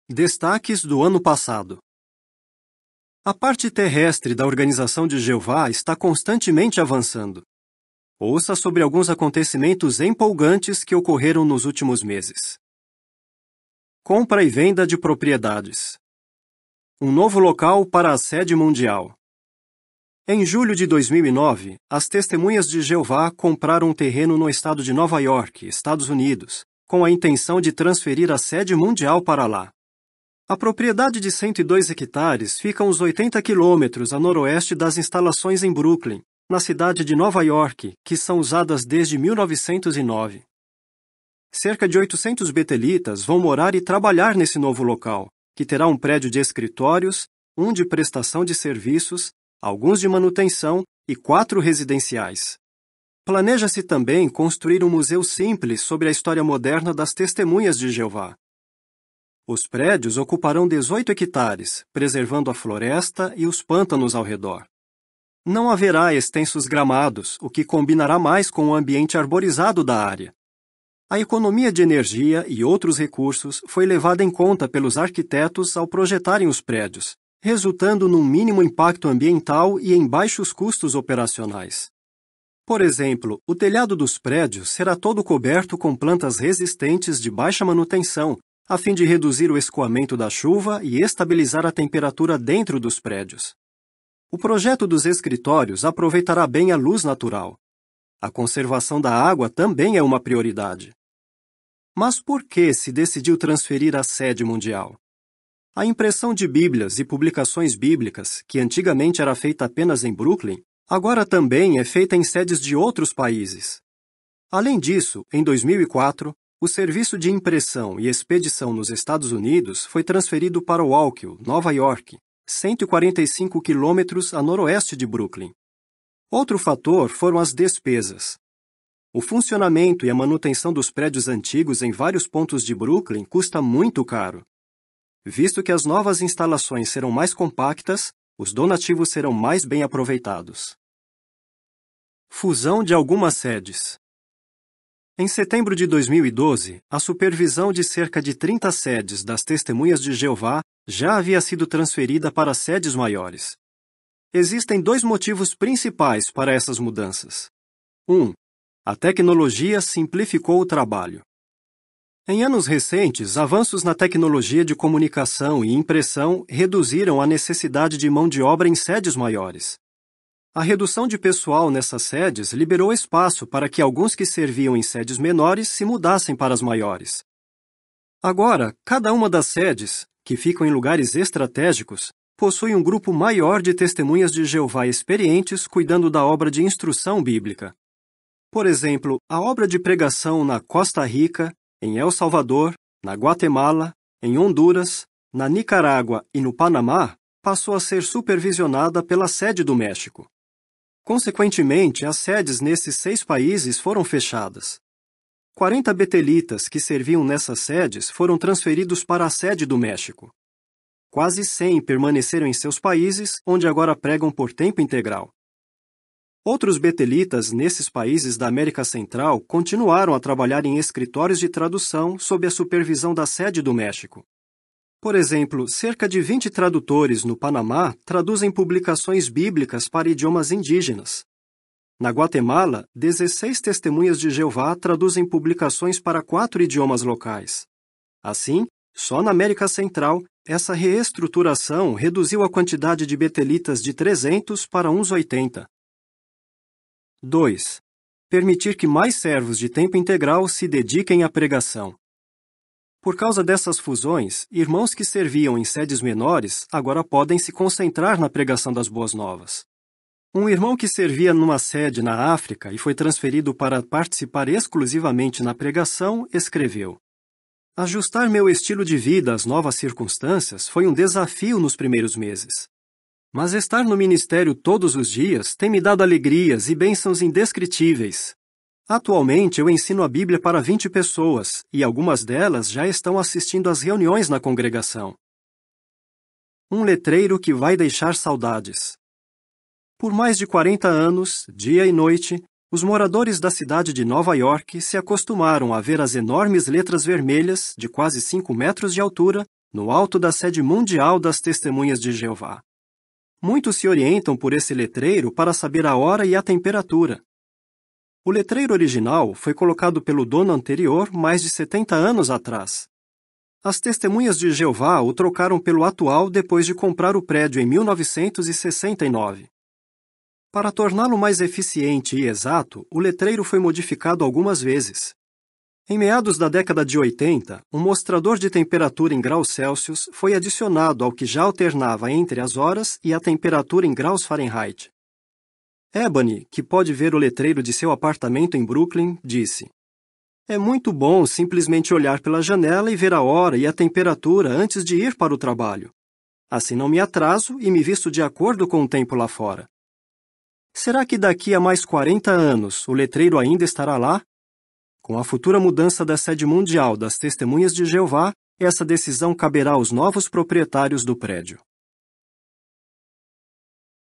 Destaques do ano passado. A parte terrestre da Organização de Jeová está constantemente avançando. Ouça sobre alguns acontecimentos empolgantes que ocorreram nos últimos meses. Compra e venda de propriedades. Um novo local para a sede mundial. Em julho de 2009, as Testemunhas de Jeová compraram um terreno no estado de Nova York, Estados Unidos, com a intenção de transferir a sede mundial para lá. A propriedade de 102 hectares fica a uns 80 quilômetros a noroeste das instalações em Brooklyn, na cidade de Nova York, que são usadas desde 1909. Cerca de 800 betelitas vão morar e trabalhar nesse novo local, que terá um prédio de escritórios, um de prestação de serviços, alguns de manutenção e 4 residenciais. Planeja-se também construir um museu simples sobre a história moderna das Testemunhas de Jeová. Os prédios ocuparão 18 hectares, preservando a floresta e os pântanos ao redor. Não haverá extensos gramados, o que combinará mais com o ambiente arborizado da área. A economia de energia e outros recursos foi levada em conta pelos arquitetos ao projetarem os prédios, resultando num mínimo impacto ambiental e em baixos custos operacionais. Por exemplo, o telhado dos prédios será todo coberto com plantas resistentes de baixa manutenção, a fim de reduzir o escoamento da chuva e estabilizar a temperatura dentro dos prédios. O projeto dos escritórios aproveitará bem a luz natural. A conservação da água também é uma prioridade. Mas por que se decidiu transferir a sede mundial? A impressão de Bíblias e publicações bíblicas, que antigamente era feita apenas em Brooklyn, agora também é feita em sedes de outros países. Além disso, em 2004, o serviço de impressão e expedição nos Estados Unidos foi transferido para Waukegan, Nova York, 145 quilômetros a noroeste de Brooklyn. Outro fator foram as despesas. O funcionamento e a manutenção dos prédios antigos em vários pontos de Brooklyn custa muito caro. Visto que as novas instalações serão mais compactas, os donativos serão mais bem aproveitados. Fusão de algumas sedes. Em setembro de 2012, a supervisão de cerca de 30 sedes das Testemunhas de Jeová já havia sido transferida para sedes maiores. Existem 2 motivos principais para essas mudanças. 1. A tecnologia simplificou o trabalho. Em anos recentes, avanços na tecnologia de comunicação e impressão reduziram a necessidade de mão de obra em sedes maiores. A redução de pessoal nessas sedes liberou espaço para que alguns que serviam em sedes menores se mudassem para as maiores. Agora, cada uma das sedes, que ficam em lugares estratégicos, possui um grupo maior de testemunhas de Jeová experientes cuidando da obra de instrução bíblica. Por exemplo, a obra de pregação na Costa Rica, em El Salvador, na Guatemala, em Honduras, na Nicarágua e no Panamá passou a ser supervisionada pela sede do México. Consequentemente, as sedes nesses 6 países foram fechadas. 40 betelitas que serviam nessas sedes foram transferidos para a sede do México. Quase 100 permaneceram em seus países, onde agora pregam por tempo integral. Outros betelitas nesses países da América Central continuaram a trabalhar em escritórios de tradução sob a supervisão da sede do México. Por exemplo, cerca de 20 tradutores no Panamá traduzem publicações bíblicas para idiomas indígenas. Na Guatemala, 16 testemunhas de Jeová traduzem publicações para 4 idiomas locais. Assim, só na América Central, essa reestruturação reduziu a quantidade de betelitas de 300 para uns 80. 2. Permitir que mais servos de tempo integral se dediquem à pregação. Por causa dessas fusões, irmãos que serviam em sedes menores agora podem se concentrar na pregação das boas novas. Um irmão que servia numa sede na África e foi transferido para participar exclusivamente na pregação, escreveu: Ajustar meu estilo de vida às novas circunstâncias foi um desafio nos primeiros meses. Mas estar no ministério todos os dias tem me dado alegrias e bênçãos indescritíveis. Atualmente eu ensino a Bíblia para 20 pessoas e algumas delas já estão assistindo às reuniões na congregação. Um letreiro que vai deixar saudades. Por mais de 40 anos, dia e noite, os moradores da cidade de Nova York se acostumaram a ver as enormes letras vermelhas, de quase 5 metros de altura, no alto da sede mundial das Testemunhas de Jeová. Muitos se orientam por esse letreiro para saber a hora e a temperatura. O letreiro original foi colocado pelo dono anterior mais de 70 anos atrás. As Testemunhas de Jeová o trocaram pelo atual depois de comprar o prédio em 1969. Para torná-lo mais eficiente e exato, o letreiro foi modificado algumas vezes. Em meados da década de 80, um mostrador de temperatura em graus Celsius foi adicionado ao que já alternava entre as horas e a temperatura em graus Fahrenheit. Ebony, que pode ver o letreiro de seu apartamento em Brooklyn, disse: "É muito bom simplesmente olhar pela janela e ver a hora e a temperatura antes de ir para o trabalho. Assim não me atraso e me visto de acordo com o tempo lá fora." Será que daqui a mais 40 anos o letreiro ainda estará lá? Com a futura mudança da sede mundial das Testemunhas de Jeová, essa decisão caberá aos novos proprietários do prédio.